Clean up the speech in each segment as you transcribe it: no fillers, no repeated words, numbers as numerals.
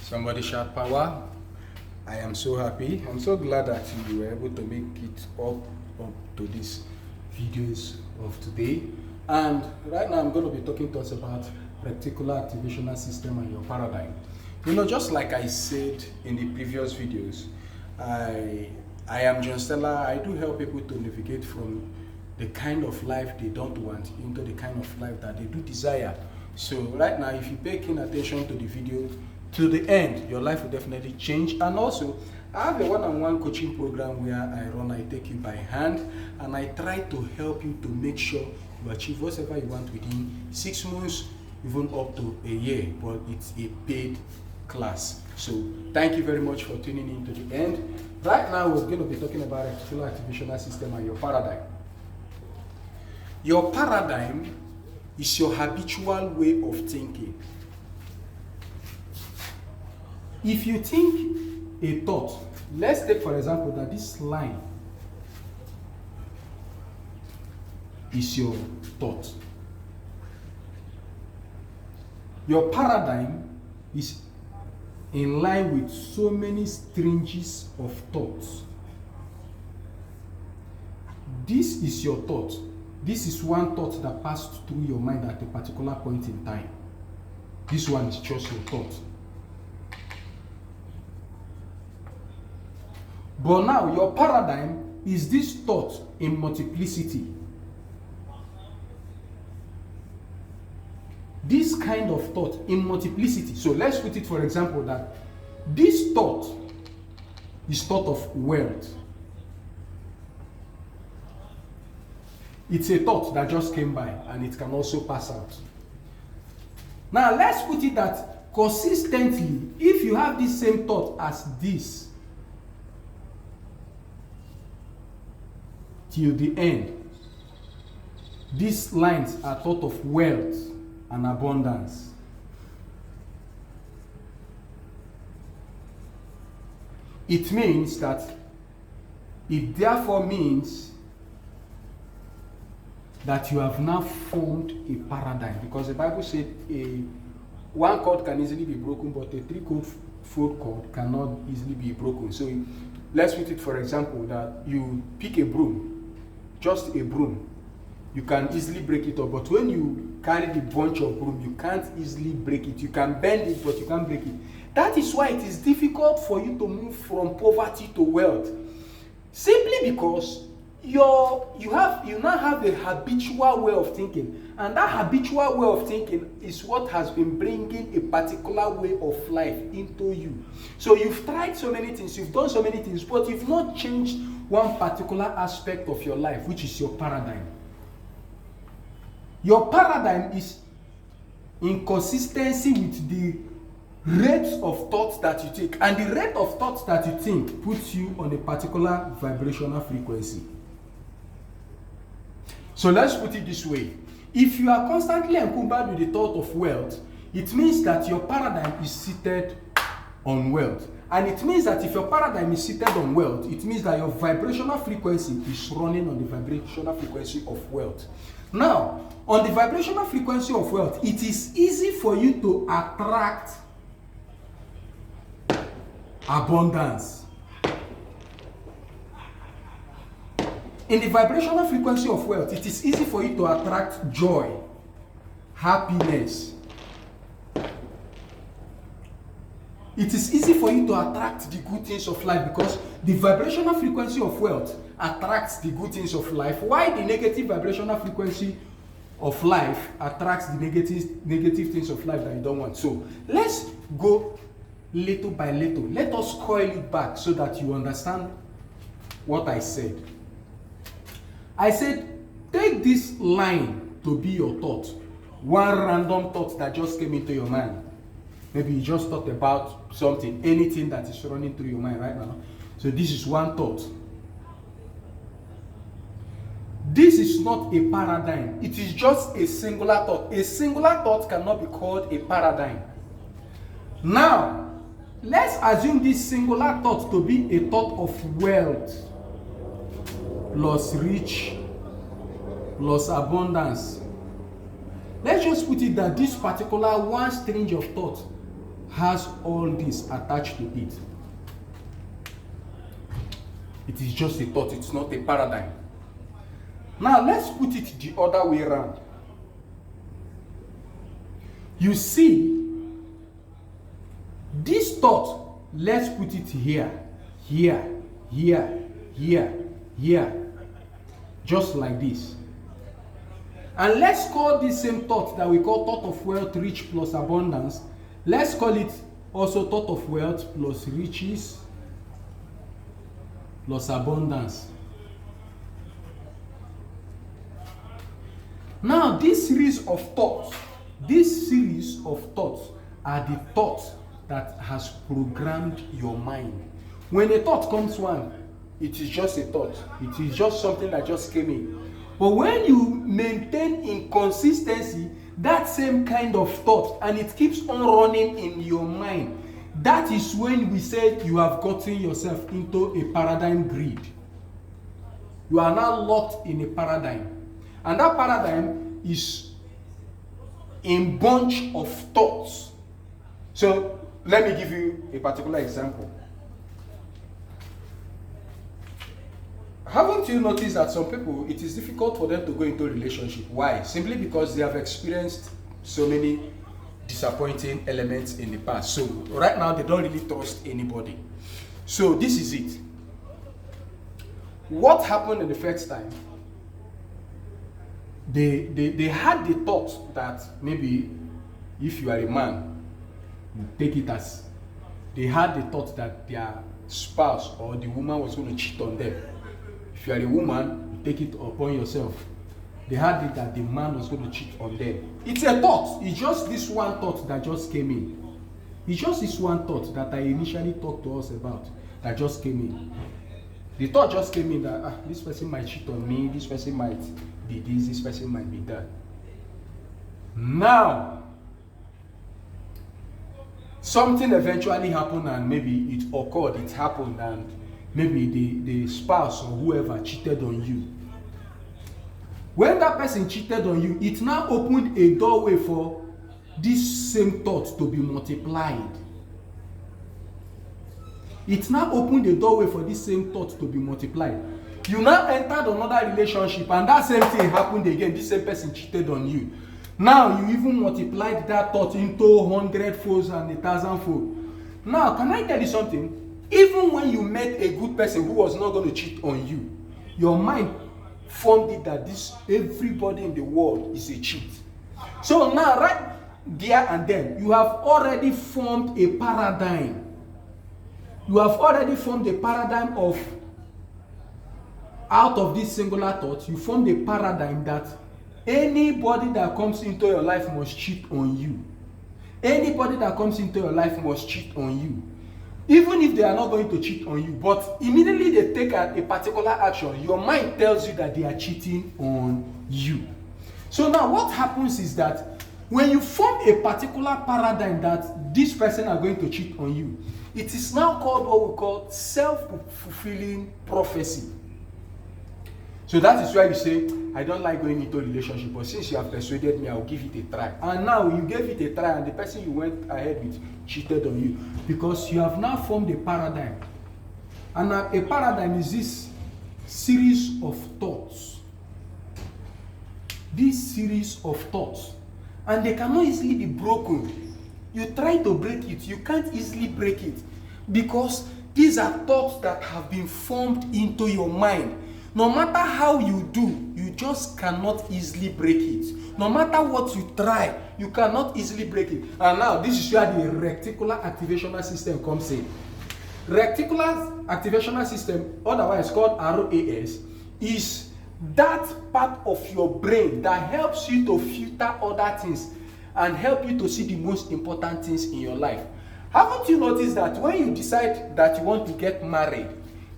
Somebody shout power. I am so happy. I'm so glad that you were able to make it up to these videos of today. And right now I'm going to be talking to us about reticular activational system and your paradigm. You know, just like I said in the previous videos, I am John Stella. I do help people to navigate from the kind of life they don't want into the kind of life that they do desire. So right now, if you pay keen attention to the video to the end, your life will definitely change. And also, I have a one-on-one coaching program where I take you by hand, and I try to help you to make sure you achieve whatever you want within 6 months, even up to a year, but it's a paid class. So thank you very much for tuning in to the end. Right now, we're going to be talking about reticular activational system and your paradigm. Your paradigm is your habitual way of thinking. If you think a thought, let's take for example that this line is your thought. Your paradigm is in line with so many strings of thoughts. This is your thought. This is one thought that passed through your mind at a particular point in time. This one is just your thought. But now your paradigm is this thought in multiplicity. This kind of thought in multiplicity. So let's put it for example that this thought is thought of wealth. It's a thought that just came by and it can also pass out. Now let's put it that consistently, if you have this same thought as this till the end, these lines are thought of wealth and abundance. It means that it therefore means that you have now formed a paradigm, because the Bible said one cord can easily be broken, but a three-fold cord cannot easily be broken. So let's put it for example that you pick a broom, just a broom. You can easily break it up, but when you carry the bunch of broom, you can't easily break it. You can bend it, but you can't break it. That is why it is difficult for you to move from poverty to wealth, simply because you now have a habitual way of thinking, and that habitual way of thinking is what has been bringing a particular way of life into you. So you've tried so many things, you've done so many things, but you've not changed one particular aspect of your life, which is your paradigm. Your paradigm is in consistency with the rate of thoughts that you take, and the rate of thoughts that you think puts you on a particular vibrational frequency. So let's put it this way. If you are constantly encumbered with the thought of wealth, it means that your paradigm is seated on wealth. And it means that if your paradigm is seated on wealth, it means that your vibrational frequency is running on the vibrational frequency of wealth. Now, on the vibrational frequency of wealth, it is easy for you to attract abundance. In the vibrational frequency of wealth, it is easy for you to attract joy, happiness. It is easy for you to attract the good things of life, because the vibrational frequency of wealth attracts the good things of life, while the negative vibrational frequency of life attracts the negative things of life that you don't want. So let's go little by little. Let us coil it back so that you understand what I said. I said, take this line to be your thought. One random thought that just came into your mind. Maybe you just thought about something, anything that is running through your mind right now. So this is one thought. This is not a paradigm. It is just a singular thought. A singular thought cannot be called a paradigm. Now, let's assume this singular thought to be a thought of wealth, plus rich, plus abundance. Let's just put it that this particular one string of thought has all this attached to it. It is just a thought, it's not a paradigm. Now let's put it the other way around. You see, this thought, let's put it here, here, here, here, here, just like this. And let's call this same thought that we call thought of wealth, rich plus abundance, let's call it also thought of wealth plus riches plus abundance. Now, this series of thoughts are the thoughts that has programmed your mind. When a thought comes one, it is just a thought. It is just something that just came in. But when you maintain inconsistency, that same kind of thought, and it keeps on running in your mind, that is when we say you have gotten yourself into a paradigm grid. You are now locked in a paradigm. And that paradigm is a bunch of thoughts. So let me give you a particular example. Haven't you noticed that some people, it is difficult for them to go into a relationship? Why? Simply because they have experienced so many disappointing elements in the past. So right now they don't really trust anybody. So this is it. What happened in the first time? They had the thought that maybe if you are a man, you take it as they had the thought that their spouse or the woman was going to cheat on them. If you are a woman, you take it upon yourself. They had it that the man was going to cheat on them. It's a thought. It's just this one thought that just came in. It's just this one thought that I initially talked to us about that just came in. The thought just came in that this person might cheat on me, this person might be this person might be that. Now, something eventually happened and maybe it occurred, it happened, and maybe the spouse or whoever cheated on you. When that person cheated on you, it now opened a doorway for this same thought to be multiplied. It now opened a doorway for this same thought to be multiplied. You now entered another relationship and that same thing happened again. This same person cheated on you. Now you even multiplied that thought into 100-fold and 1,000-fold. Now, can I tell you something? Even when you met a good person who was not going to cheat on you, your mind formed it that everybody in the world is a cheat. So now, right there and then, you have already formed a paradigm. You have already formed a paradigm of, out of this singular thought, you formed a paradigm that anybody that comes into your life must cheat on you. Anybody that comes into your life must cheat on you. Even if they are not going to cheat on you, but immediately they take a particular action, your mind tells you that they are cheating on you. So now what happens is that when you form a particular paradigm that this person are going to cheat on you, it is now called what we call self-fulfilling prophecy. So that is why you say, I don't like going into a relationship, but since you have persuaded me, I will give it a try. And now you gave it a try and the person you went ahead with cheated on you because you have now formed a paradigm. And a paradigm is this series of thoughts. This series of thoughts. And they cannot easily be broken. You try to break it, you can't easily break it because these are thoughts that have been formed into your mind. No matter how you do, you just cannot easily break it. No matter what you try, you cannot easily break it. And now, this is where the reticular activational system comes in. Reticular activational system, otherwise called RAS, is that part of your brain that helps you to filter other things and help you to see the most important things in your life. Haven't you noticed that when you decide that you want to get married,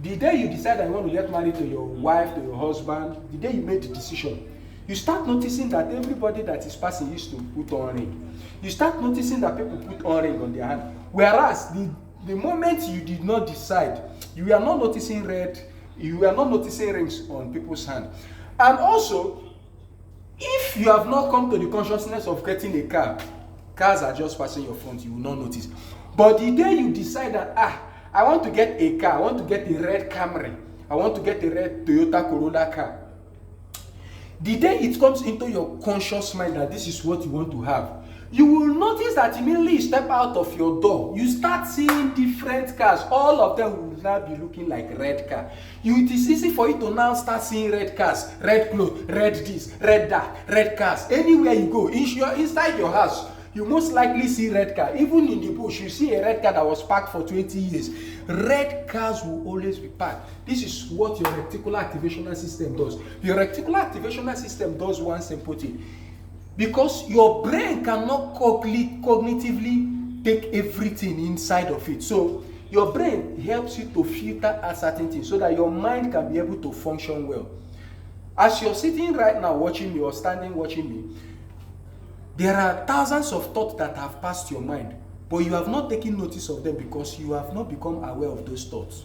the day you decide that you want to get married to your wife, to your husband, the day you made the decision, you start noticing that everybody that is passing used to put on ring. You start noticing that people put on ring on their hand. Whereas the moment you did not decide, you are not noticing rings on people's hand. And also, if you have not come to the consciousness of getting a car, cars are just passing your front, you will not notice. But the day you decide that, I want to get a car, I want to get a red Camry, I want to get a red Toyota Corolla car, the day it comes into your conscious mind that this is what you want to have, you will notice that immediately you step out of your door, you start seeing different cars. All of them will now be looking like red car. It is easy for you to now start seeing red cars, red clothes, red this, red that, red cars. Anywhere you go, inside your house, you most likely see red car. Even in the bush, you see a red car that was parked for 20 years. Red cars will always be parked. This is what your reticular activational system does. Your reticular activational system does one simple thing. Because your brain cannot cognitively take everything inside of it. So your brain helps you to filter out certain things so that your mind can be able to function well. As you're sitting right now watching me or standing watching me, there are thousands of thoughts that have passed your mind, but you have not taken notice of them because you have not become aware of those thoughts.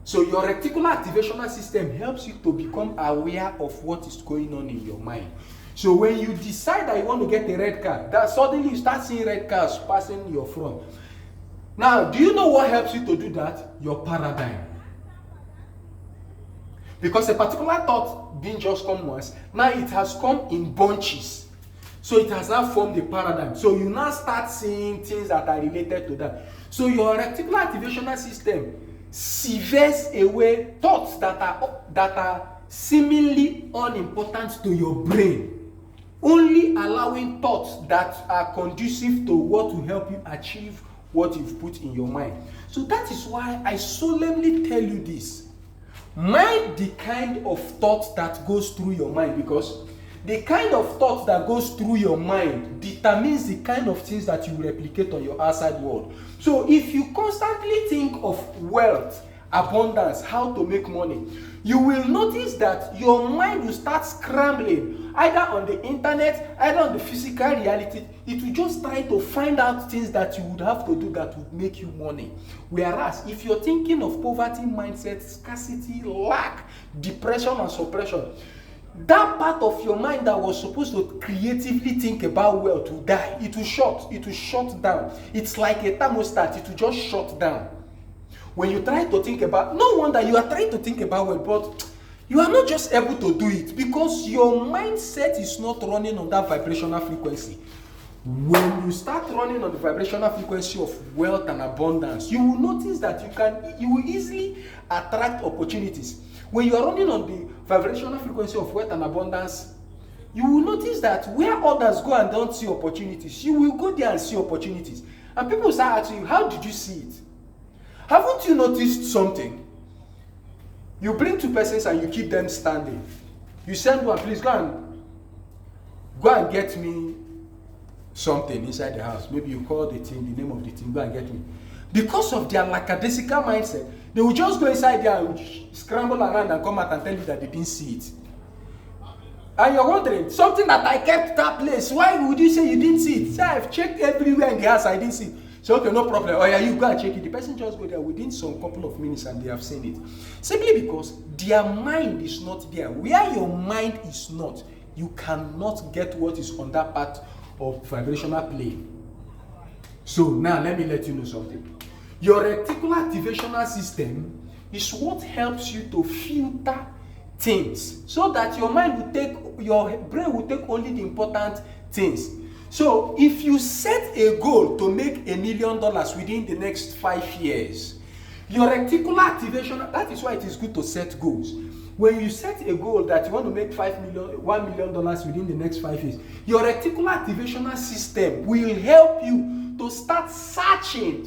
So your reticular activational system helps you to become aware of what is going on in your mind. So when you decide that you want to get a red car, that suddenly you start seeing red cars passing your front. Now, do you know what helps you to do that? Your paradigm. Because a particular thought didn't just come once, now it has come in bunches. So it has now formed a paradigm. So you now start seeing things that are related to that. So your reticular activational system severs away thoughts that are seemingly unimportant to your brain, only allowing thoughts that are conducive to what will help you achieve what you've put in your mind. So that is why I solemnly tell you this. Mind the kind of thought that goes through your mind, because the kind of thought that goes through your mind determines the kind of things that you replicate on your outside world. So if you constantly think of wealth, abundance, how to make money, you will notice that your mind will start scrambling either on the internet, either on the physical reality. It will just try to find out things that you would have to do that would make you money. Whereas if you're thinking of poverty mindset, scarcity, lack, depression and suppression, that part of your mind that was supposed to creatively think about wealth will die. It will shut down. It's like a thermostat, it will just shut down. When you try to think about, no wonder you are trying to think about wealth, but you are not just able to do it because your mindset is not running on that vibrational frequency. When you start running on the vibrational frequency of wealth and abundance, you will notice that you will easily attract opportunities. When you are running on the vibrational frequency of wealth and abundance, you will notice that where others go and don't see opportunities, you will go there and see opportunities. And people start asking you, how did you see it? Haven't you noticed something? You bring two persons and you keep them standing. You send one, please go and get me something inside the house. Maybe you call the team, the name of the team, go and get me. Because of their lackadaisical mindset, they will just go inside there and scramble around and come out and tell you that they didn't see it. And you're wondering, something that I kept that place, why would you say you didn't see it? Say, I've checked everywhere in the house, I didn't see it. So, okay, no problem. Oh yeah, you go and check it. The person just go there within some couple of minutes and they have seen it. Simply because their mind is not there. Where your mind is not, you cannot get what is on that part of vibrational plane. So now let me let you know something. Your reticular activational system is what helps you to filter things so that your brain will take only the important things. So if you set a goal to make $1 million within the next 5 years, your reticular activation, that is why it is good to set goals. When you set a goal that you want to make $1 million within the next 5 years, your reticular activational system will help you to start searching.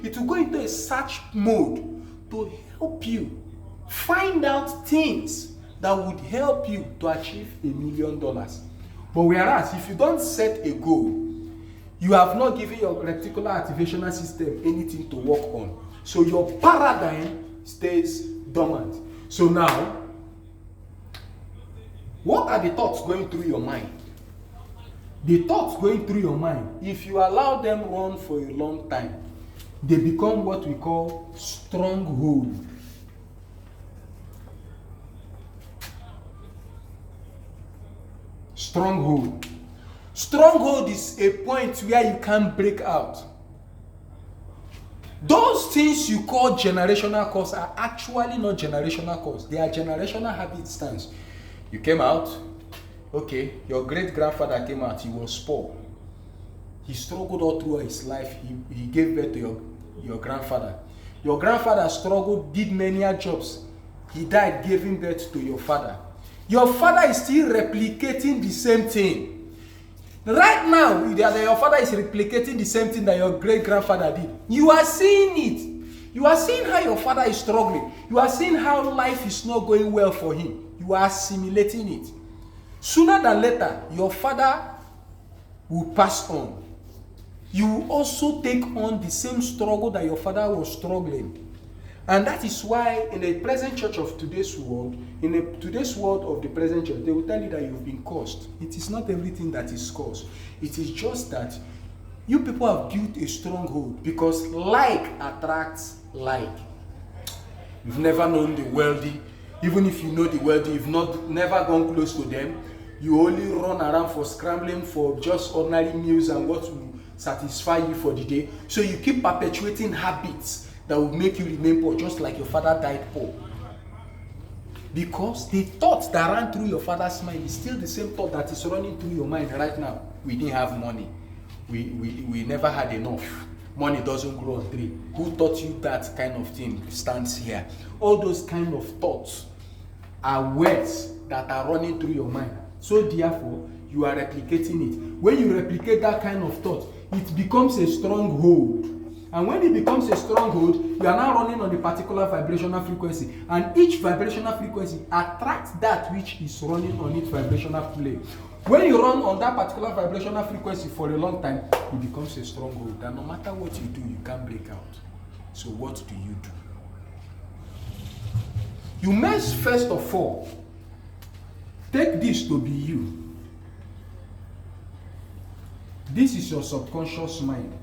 It will go into a search mode to help you find out things that would help you to achieve $1 million. But whereas if you don't set a goal, you have not given your reticular activational system anything to work on. So your paradigm stays dormant. So now, what are the thoughts going through your mind? The thoughts going through your mind, if you allow them run for a long time, they become what we call stronghold. Stronghold. Stronghold is a point where you can't break out. Those things you call generational curse are actually not generational curse. They are generational habit stance. You came out, okay, your great-grandfather came out, he was poor. He struggled all through his life. He gave birth to your grandfather. Your grandfather struggled, did many jobs. He died giving birth to your father. Your father is still replicating the same thing. Right now, your father is replicating the same thing that your great-grandfather did. You are seeing it. You are seeing how your father is struggling. You are seeing how life is not going well for him. You are assimilating it. Sooner than later, your father will pass on. You will also take on the same struggle that your father was struggling. And that is why in the present church of today's world, today's world of the present church, they will tell you that you've been cursed. It is not everything that is cursed. It is just that you people have built a stronghold because like attracts like. You've never known the wealthy. Even if you know the wealthy, you've never gone close to them. You only run around for scrambling for just ordinary meals and what will satisfy you for the day. So you keep perpetuating habits that will make you remain poor, just like your father died poor. Because the thought that ran through your father's mind is still the same thought that is running through your mind right now. We didn't have money. We never had enough. Money doesn't grow on tree. Who taught you that kind of thing stands here? All those kind of thoughts are words that are running through your mind. So therefore, you are replicating it. When you replicate that kind of thought, it becomes a stronghold. And when it becomes a stronghold, you are now running on a particular vibrational frequency. And each vibrational frequency attracts that which is running on its vibrational plane. When you run on that particular vibrational frequency for a long time, it becomes a stronghold. And no matter what you do, you can't break out. So what do? You must first of all take this to be you. This is your subconscious mind.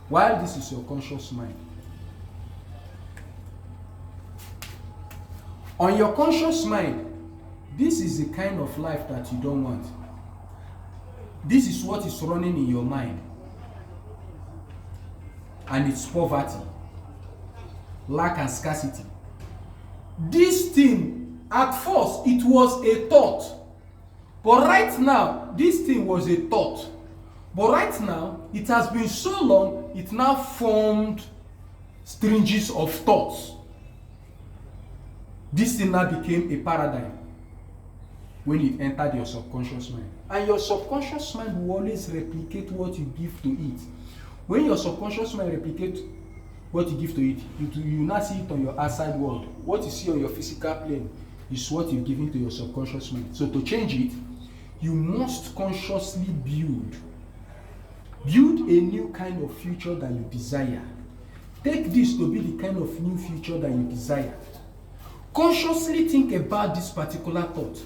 While this is your conscious mind. On your conscious mind, this is the kind of life that you don't want. This is what is running in your mind. And it's poverty, lack and scarcity. This thing, at first, it was a thought. But right now, this thing was a thought. But right now, it has been so long, it now formed strings of thoughts. This thing now became a paradigm when it entered your subconscious mind. And your subconscious mind will always replicate what you give to it. When your subconscious mind replicates what you give to it, you now see it on your outside world. What you see on your physical plane is what you've given to your subconscious mind. So to change it, you must consciously build a new kind of future that you desire. Take this to be the kind of new future that you desire. Consciously think about this particular thought.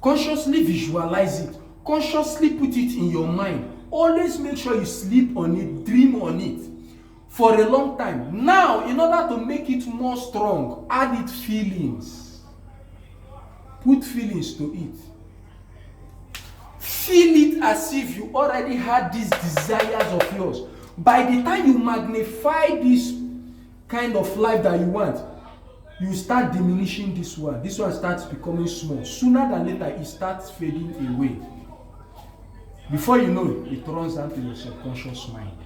Consciously visualize it. Consciously put it in your mind. Always make sure you sleep on it, dream on it for a long time. Now, in order to make it more strong, add it feelings. Put feelings to it. Feel it as if you already had these desires of yours. By the time you magnify this kind of life that you want, you start diminishing this one. This one starts becoming small. Sooner than later, it starts fading away. Before you know it, it runs down to your subconscious mind.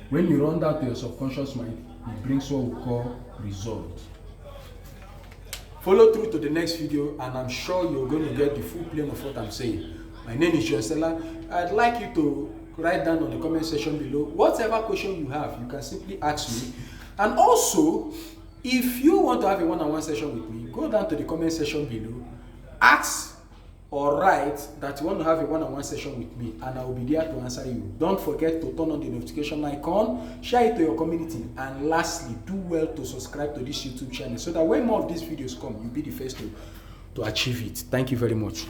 When you run down to your subconscious mind, it brings what we call result. Follow through to the next video, and I'm sure you're going to get the full plane of what I'm saying. My name is Joel. I'd like you to write down on the comment section below whatever question you have. You can simply ask me. And also, if you want to have a one-on-one session with me, go down to the comment section below, ask or write that you want to have a one-on-one session with me, and I will be there to answer you. Don't forget to turn on the notification icon, share it to your community, and lastly, do well to subscribe to this YouTube channel so that when more of these videos come, you'll be the first to achieve it. Thank you very much.